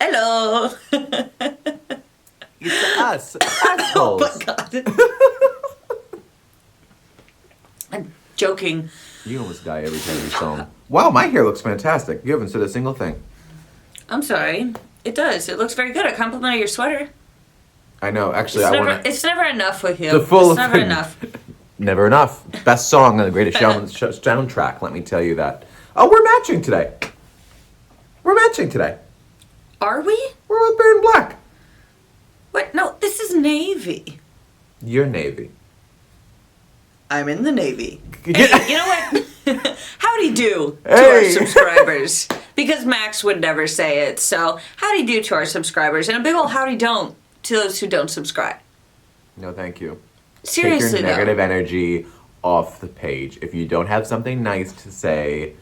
Hello. It's us, Oh assholes. my god. I'm joking. You almost die every time you film. Wow, my hair looks fantastic. You haven't said a single thing. I'm sorry. It does. It looks very good. I complimented your sweater. I know. Actually, It's never enough with you. The full it's never thing. enough. Never enough. Best song on the greatest soundtrack. Let me tell you that. Oh, we're matching today. Are we? We're with Bear and Black. What? No, this is Navy. You're Navy. I'm in the Navy. Yeah. Hey, you know what? Howdy do to Hey. our subscribers. Because Max would never say it. So, howdy do to our subscribers. And a big ol' howdy don't to those who don't subscribe. No, thank you. Seriously, Take your negative energy off the page. If you don't have something nice to say,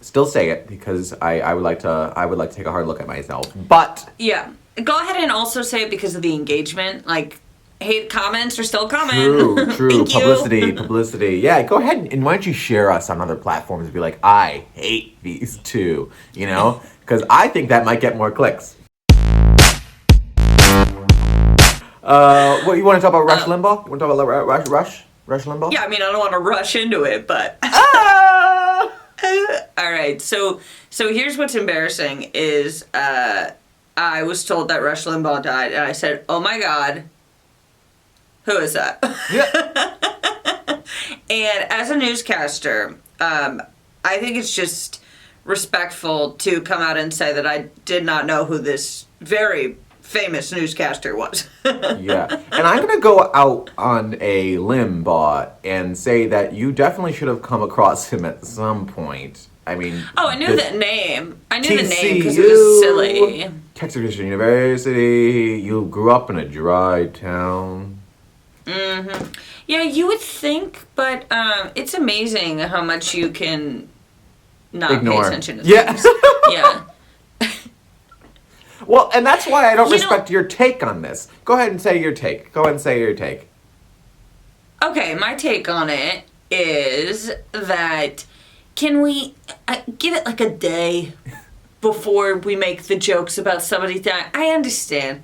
still say it, because I would like to take a hard look at myself. But Yeah. Go ahead and also say it because of the engagement. Like, hate comments are still coming. true. Thank you. Publicity. Yeah, go ahead and why don't you share us on other platforms and be like, I hate these two, you know? Because I think that might get more clicks. What, you want to talk about Rush Limbaugh? You want to talk about Rush Limbaugh? Yeah, I mean, I don't want to rush into it, but... Ah! All right, so here's what's embarrassing is I was told that Rush Limbaugh died, and I said, oh my God, who is that? Yeah. And as a newscaster, I think it's just respectful to come out and say that I did not know who this very famous newscaster was. Yeah. And I'm going to go out on a limb, Bot, and say that you definitely should have come across him at some point. I mean... Oh, I knew that name. I knew the name because it was silly. Texas Christian University. You grew up in a dry town. Mm-hmm. Yeah, you would think, but it's amazing how much you can not Ignore. pay attention to Yeah. things. Yeah. Well, and that's why I don't You know- respect your take on this. Go ahead and say your take. Okay, my take on it is that can we give it like a day before we make the jokes about somebody dying? I understand,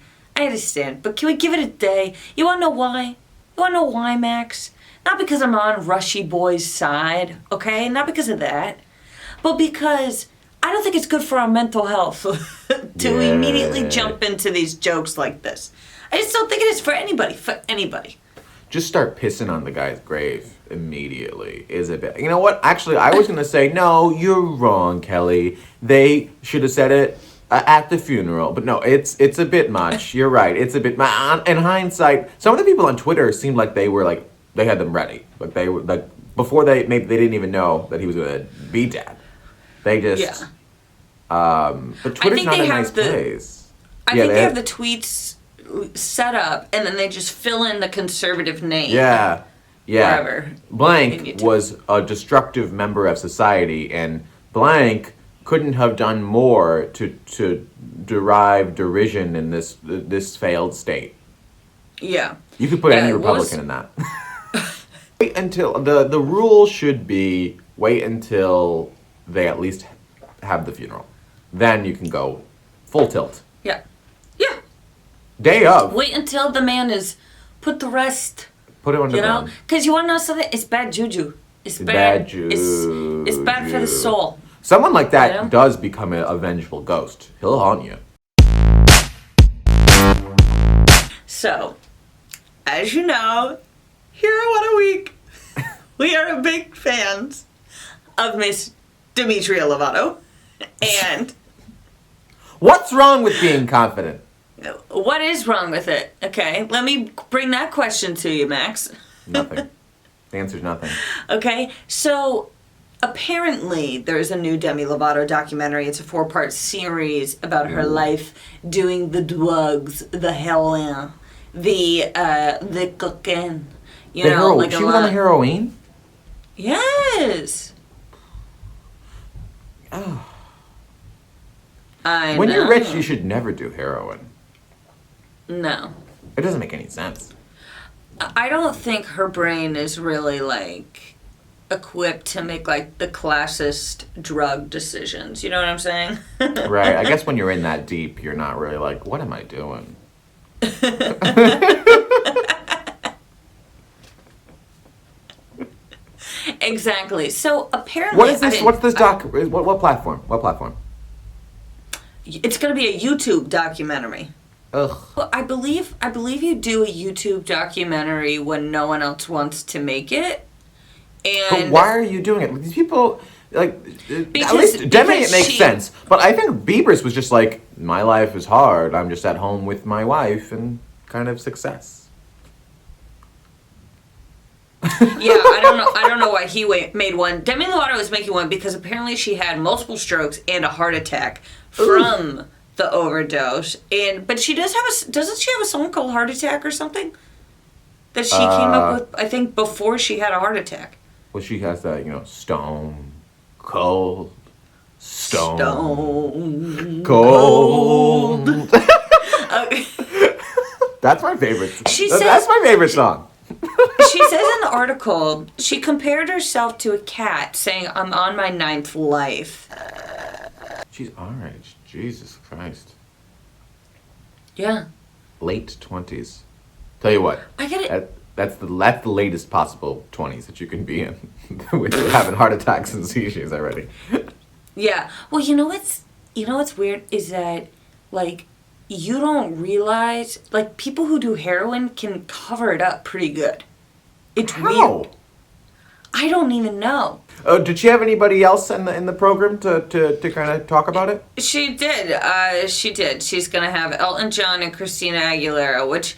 but can we give it a day? You wanna know why? Max? Not because I'm on Rushy Boy's side, okay? Not because of that, but because I don't think it's good for our mental health to immediately jump into these jokes like this. I just don't think it is for anybody. Just start pissing on the guy's grave immediately. Is a bit. You know what? Actually, I was gonna say no. You're wrong, Kelly. They should have said it at the funeral. But no, it's a bit much. You're right. It's a bit. In hindsight, some of the people on Twitter seemed like they had them ready. Like they were like before they didn't even know that he was gonna be dead. They just. Yeah. But Twitter's not a nice place. I think they have the tweets set up, and then they just fill in the conservative name. Yeah. Wherever. Blank was a destructive member of society, and blank couldn't have done more to derive derision in this failed state. Yeah. You could put any Republican in that. Wait until the rule should be wait until they at least have the funeral. Then you can go full tilt. Yeah. Yeah. Day of. Wait until the man is put to rest. Put it underground. Because you want to know something? It's bad juju. It's bad It's bad for the soul. Someone like that You know? does become a vengeful ghost. He'll haunt you. So, as you know, Hero What a Week, we are big fans of Miss Demetria Lovato. And What's wrong with being confident? what is wrong with it? Okay, let me bring that question to you, Max. Nothing. The answer's nothing. Okay, so apparently there's a new Demi Lovato documentary. It's a 4-part series about her life doing the drugs, the heroin, the cocaine. You know, like she was on the heroin? Yes. Oh. I When know. you're rich, you should never do heroin. No. It doesn't make any sense. I don't think her brain is really, like, equipped to make like the classist drug decisions. You know what I'm saying? Right. I guess when you're in that deep, you're not really like, what am I doing? Exactly. So apparently, What is this? What's this doc? What platform? What platform? It's going to be a YouTube documentary. Ugh. Well, I believe you do a YouTube documentary when no one else wants to make it. And But why are you doing it? These people, like, at Because- least Demi, because it makes she- sense. But I think Bieber's was just like, my life is hard. I'm just at home with my wife and kind of success. yeah, I don't know why he made one. Demi Lovato was making one because apparently she had multiple strokes and a heart attack from the overdose. But she doesn't she have a song called Heart Attack or something? That she came up with, I think, before she had a heart attack. Well, she has that, stone, cold, stone, cold. Okay. That's my favorite. She That's says- my favorite song. She says in the article, she compared herself to a cat, saying, I'm on my 9th life. She's our age. Jesus Christ. Yeah. Late 20s. Tell you what. I get it. That's the latest possible 20s that you can be in with having heart attacks and seizures already. Yeah. Well, you know what's weird is that, like, you don't realize, like, people who do heroin can cover it up pretty good. It's How? weird. I don't even know. Oh, did she have anybody else in the program to kind of talk about it? She did. She did. She's gonna have Elton John and Christina Aguilera, which,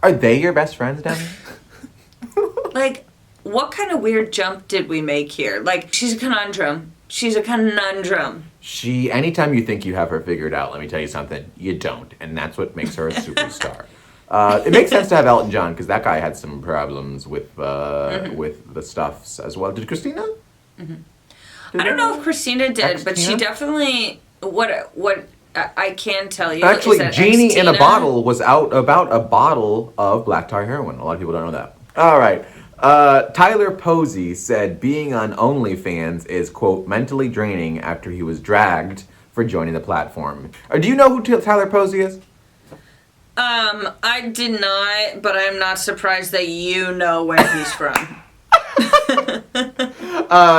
Are they your best friends, Demi? like, what kind of weird jump did we make here? Like, she's a conundrum. She's a conundrum. Anytime you think you have her figured out, let me tell you something, you don't. And that's what makes her a superstar. It makes sense to have Elton John, because that guy had some problems with the stuffs as well. Did Christina? I don't know if Christina did, but she Ex-Tina? definitely, what I can tell you Actually, is that Genie in a Ex-Tina- Bottle was out about a bottle of black tar heroin. A lot of people don't know that. All right. Tyler Posey said being on OnlyFans is, quote, mentally draining after he was dragged for joining the platform. Do you know who Tyler Posey is? I did not, but I'm not surprised that you know where he's from.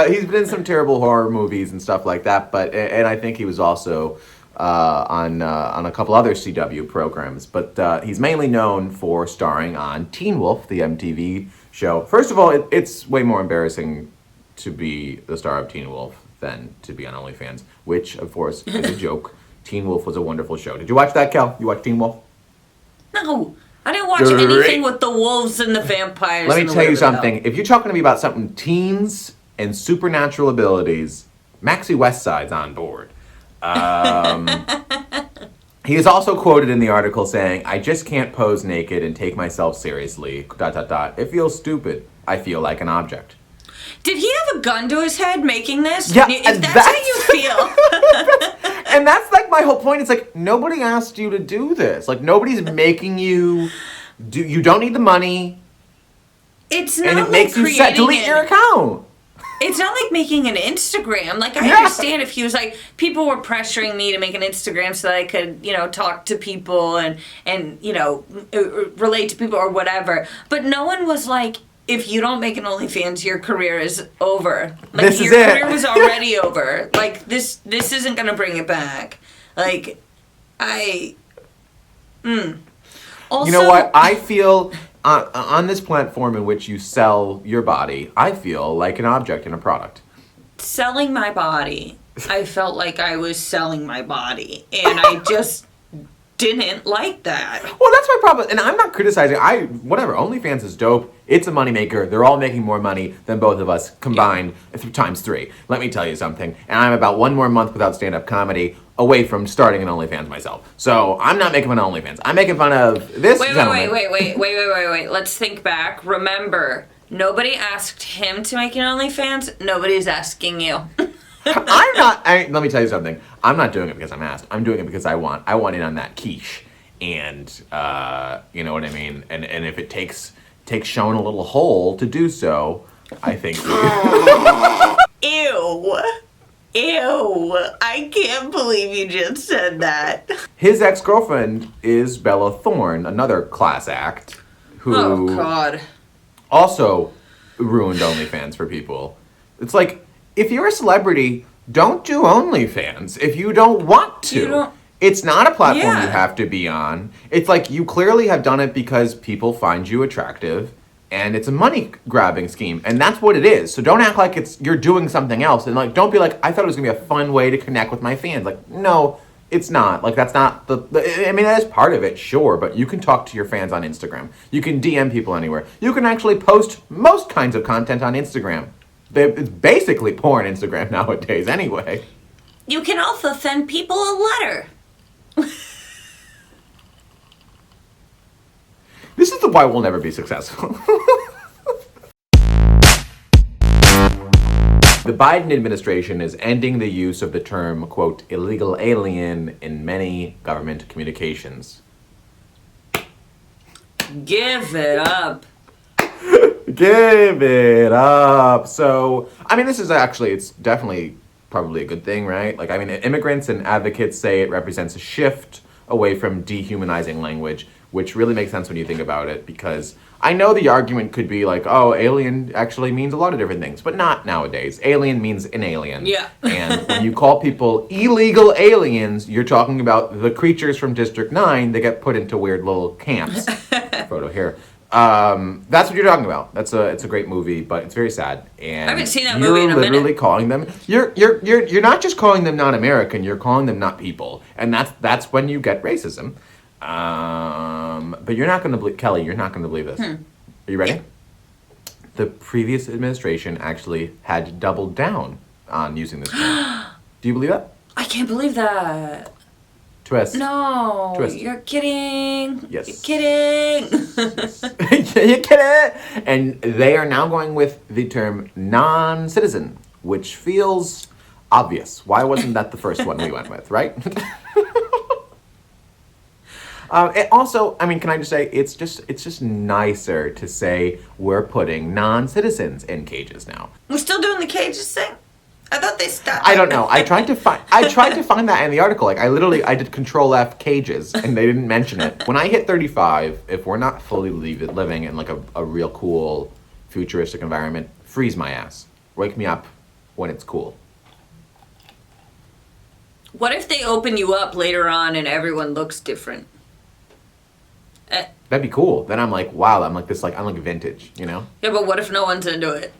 He's been in some terrible horror movies and stuff like that, and I think he was also on a couple other CW programs. But he's mainly known for starring on Teen Wolf, the MTV show. First of all, it's way more embarrassing to be the star of Teen Wolf than to be on OnlyFans, which, of course, is a joke. Teen Wolf was a wonderful show. Did you watch that, Kel? You watched Teen Wolf? No, I didn't watch Great. anything with the wolves and the vampires. Let me and the tell you whatever the hell. something. If you're talking to me about something teens and supernatural abilities, Maxie Westside's on board. He is also quoted in the article saying, I just can't pose naked and take myself seriously, ... It feels stupid. I feel like an object. Did he have a gun to his head making this? Yeah, If and that's how you feel. And that's like my whole point. It's like, nobody asked you to do this. Like, nobody's making you do. You don't need the money. It's not And it like makes you delete your account. It's not like making an Instagram. Like, I Yeah. understand if he was like, people were pressuring me to make an Instagram so that I could, talk to people and relate to people or whatever. But no one was like, if you don't make an OnlyFans, your career is over. Like, This is your it. career was already over. Like, this isn't going to bring it back. Like, Also, You know what? I feel on this platform in which you sell your body, I feel like an object in a product. selling my body, I felt like I was selling my body. And I just didn't like that. Well, that's my problem, and I'm not criticizing. Whatever. OnlyFans is dope. It's a moneymaker. They're all making more money than both of us combined times 3. Let me tell you something. And I'm about 1 more month without stand-up comedy away from starting an OnlyFans myself. So I'm not making fun of OnlyFans. I'm making fun of this gentleman. Wait. Let's think back. Remember, nobody asked him to make an OnlyFans. Nobody's asking you. Let me tell you something. I'm not doing it because I'm asked. I'm doing it because I want in on that quiche. And, you know what I mean? And if it takes takes showing a little hole to do so. I think. Ew. Ew. I can't believe you just said that. His ex-girlfriend is Bella Thorne, another class act, who Oh, God. also ruined OnlyFans for people. It's like, if you're a celebrity, don't do OnlyFans if you don't want to. It's not a platform you have to be on. It's like you clearly have done it because people find you attractive, and it's a money-grabbing scheme, and that's what it is. So don't act like you're doing something else, and like don't be like, I thought it was gonna be a fun way to connect with my fans. Like, no, it's not. Like, that's not I mean, that is part of it, sure, but you can talk to your fans on Instagram. You can DM people anywhere. You can actually post most kinds of content on Instagram. It's basically porn Instagram nowadays anyway. You can also send people a letter. This is why we'll never be successful. The Biden administration is ending the use of the term, quote, illegal alien in many government communications. Give it up. Give it up. So, I mean, this is actually, it's definitely probably a good thing, right? Like, I mean, immigrants and advocates say it represents a shift away from dehumanizing language, which really makes sense when you think about it, because I know the argument could be like, oh, alien actually means a lot of different things, but not nowadays. Alien means an alien. Yeah. And when you call people illegal aliens, you're talking about the creatures from District 9 that get put into weird little camps. Photo here. That's what you're talking about. It's a great movie, but it's very sad. And I haven't seen that movie in a minute. You're literally calling them. You're not just calling them not American. You're calling them not people, and that's when you get racism. But you're not going to believe, Kelly. You're not going to believe this. Are you ready? The previous administration actually had doubled down on using this term. Do you believe that? I can't believe that. Twist. No, Twist. You're kidding. Yes. You're kidding. You get it? And they are now going with the term non-citizen, which feels obvious. Why wasn't that the first one we went with, right? It also, I mean, can I just say, it's just nicer to say we're putting non-citizens in cages now. We're still doing the cages thing? I thought they stopped. I don't know. I tried to find that in the article. Like, I did Control F cages, and they didn't mention it. When I hit 35, if we're not fully living in like a real cool, futuristic environment, freeze my ass. Wake me up when it's cool. What if they open you up later on and everyone looks different? That'd be cool. Then I'm like, wow, I'm like vintage, you know? Yeah, but what if no one's into it?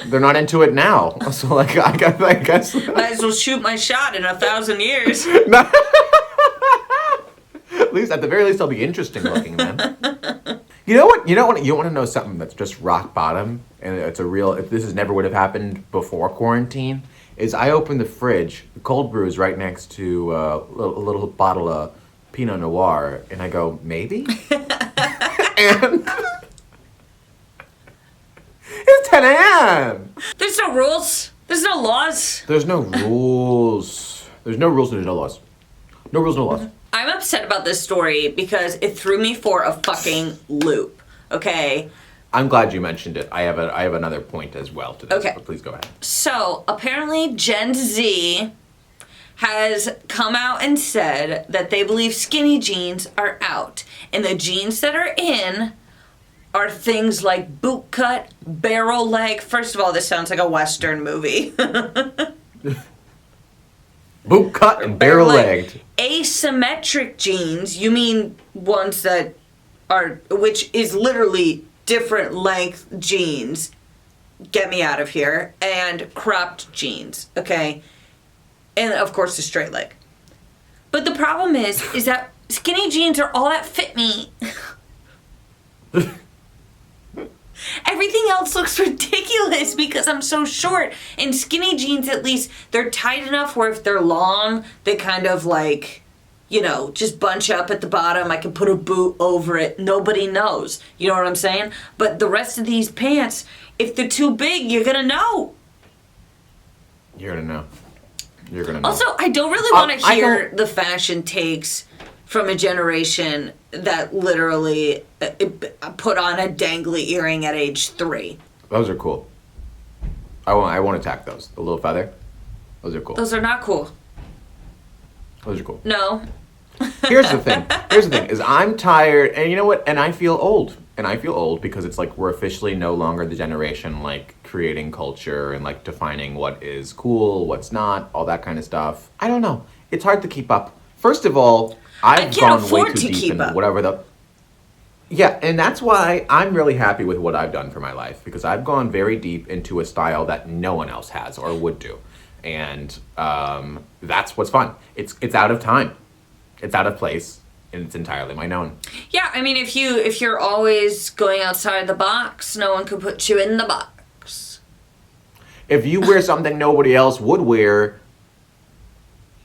They're not into it now. So, like, I guess. Might as well shoot my shot in 1,000 years. At least, at the very least, I'll be interesting looking then. You know what? You want to know something that's just rock bottom, and it's a real. If this never would have happened before quarantine, is I opened the fridge, the cold brew is right next to a little bottle of Pinot Noir, and I go, maybe? And it's 10 a.m. There's no rules. There's no laws. There's no rules. There's no rules and there's no laws. No rules, no laws. I'm upset about this story because it threw me for a fucking loop. Okay? I'm glad you mentioned it. I have another point as well to this. Okay. But please go ahead. So, apparently Gen Z has come out and said that they believe skinny jeans are out. And the jeans that are in are things like boot cut, barrel leg. First of all, this sounds like a Western movie. Boot cut and barrel legged. Asymmetric jeans, you mean ones that are, which is literally different length jeans. Get me out of here. And cropped jeans, okay? And of course the straight leg. But the problem is that skinny jeans are all that fit me. Everything else looks ridiculous because I'm so short. And skinny jeans, at least, they're tight enough where if they're long, they kind of like, you know, just bunch up at the bottom. I can put a boot over it. Nobody knows. You know what I'm saying? But the rest of these pants, if they're too big, you're going to know. You're going to know. You're going to know. Also, I don't really want to hear the fashion takes from a generation that literally put on a dangly earring at age 3. Those are cool. I won't attack those. The little feather. Those are cool. Those are not cool. Those are cool. No. Here's the thing. Is I'm tired, and you know what? And I feel old. And I feel old because it's like we're officially no longer the generation like creating culture and like defining what is cool, what's not, all that kind of stuff. I don't know. It's hard to keep up. First of all, I've gone way too deep in whatever the... Yeah, and that's why I'm really happy with what I've done for my life, because I've gone very deep into a style that no one else has or would do. And that's what's fun. It's out of time. It's out of place. And it's entirely my own. Yeah, I mean, if you're always going outside the box, no one can put you in the box. If you wear something nobody else would wear,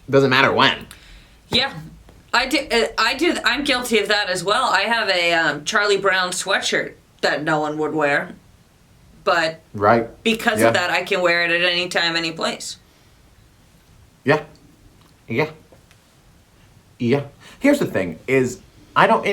doesn't matter when. Yeah, I do. I'm guilty of that as well. I have a Charlie Brown sweatshirt that no one would wear, but because of that, I can wear it at any time, any place. Yeah. Here's the thing, is I don't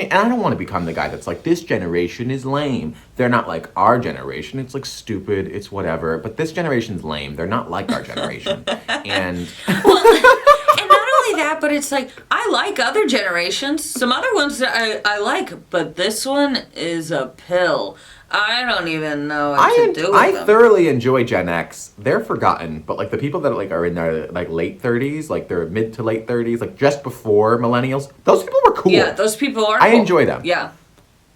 want to become the guy that's like, this generation is lame. They're not like our generation. It's like stupid. It's whatever. But this generation's lame. They're not like our generation. And and not only that, but it's like, I like other generations. Some other ones that I like, but this one is a pill. I don't even know what to do with them. I thoroughly enjoy Gen X. They're forgotten, but like the people that like are in their like late 30s, like their mid to late 30s, like just before millennials, those people were cool. Yeah, those people are I cool. enjoy them. Yeah.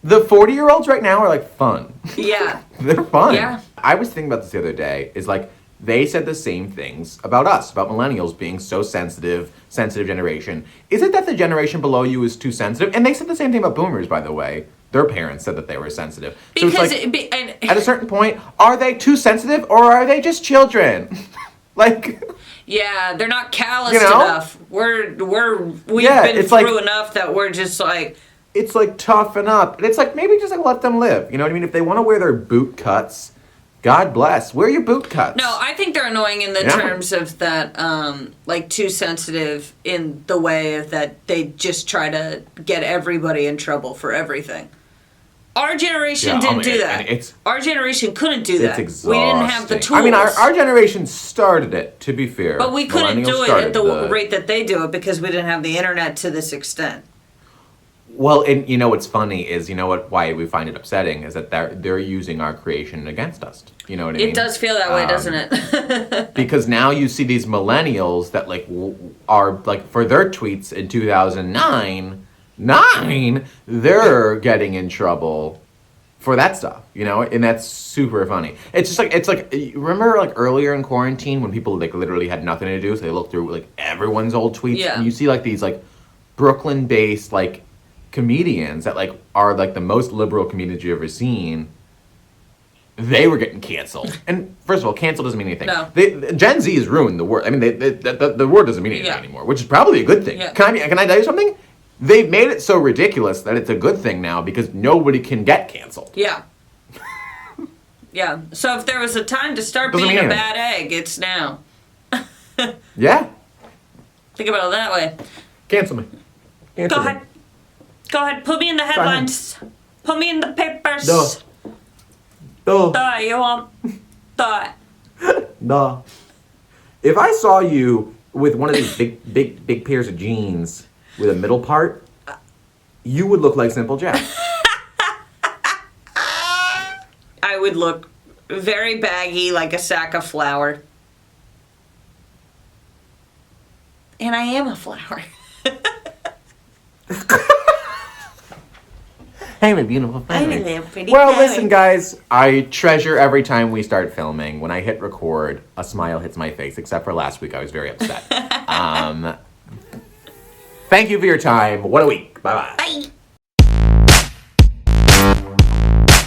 The 40-year-olds right now are like fun. Yeah. They're fun. Yeah. I was thinking about this the other day, is like they said the same things about us, about millennials being so sensitive generation. Is it that the generation below you is too sensitive? And they said the same thing about boomers, by the way. Their parents said that they were sensitive. Because so it's like, at a certain point, are they too sensitive or are they just children? Like... Yeah, they're not calloused enough. We've been through enough that we're just like... It's like toughen up. And it's like, maybe just like let them live. You know what I mean? If they want to wear their boot cuts, God bless. Wear your boot cuts. No, I think they're annoying in the terms of that, like, too sensitive in the way of that they just try to get everybody in trouble for everything. Our generation didn't do that. Our generation couldn't do that. It's exhausting. We didn't have the tools. I mean, our generation started it, to be fair. But we couldn't do it at the rate that they do it because we didn't have the internet to this extent. Well, and you know what's funny is, why we find it upsetting is that they're using our creation against us. You know what I mean? It does feel that way, doesn't it? Because now you see these millennials that like are like, for their tweets in 2009, they're getting in trouble for that stuff, and that's super funny. It's like remember like earlier in quarantine when people like literally had nothing to do, so they looked through like everyone's old tweets, and you see like these like Brooklyn-based like comedians that like are like the most liberal comedians you've ever seen. They were getting canceled, and first of all, cancel doesn't mean anything. No. Gen Z has ruined the word. I mean, the word doesn't mean anything anymore, which is probably a good thing. Yeah. Can I tell you something? They've made it so ridiculous that it's a good thing now because nobody can get canceled. Yeah. Yeah. So if there was a time to start being a bad egg, it's now. Yeah. Think about it that way. Cancel me. Go ahead. Put me in the headlines. Put me in the papers. No. You want that? No. If I saw you with one of these big pairs of jeans with a middle part, you would look like Simple Jack. I would look very baggy, like a sack of flour. And I am a flower. I'm a beautiful flower. I'm a little pretty Well, flower. listen, guys. I treasure every time we start filming. When I hit record, a smile hits my face, except for last week. I was very upset. Thank you for your time. What a week. Bye-bye. Bye.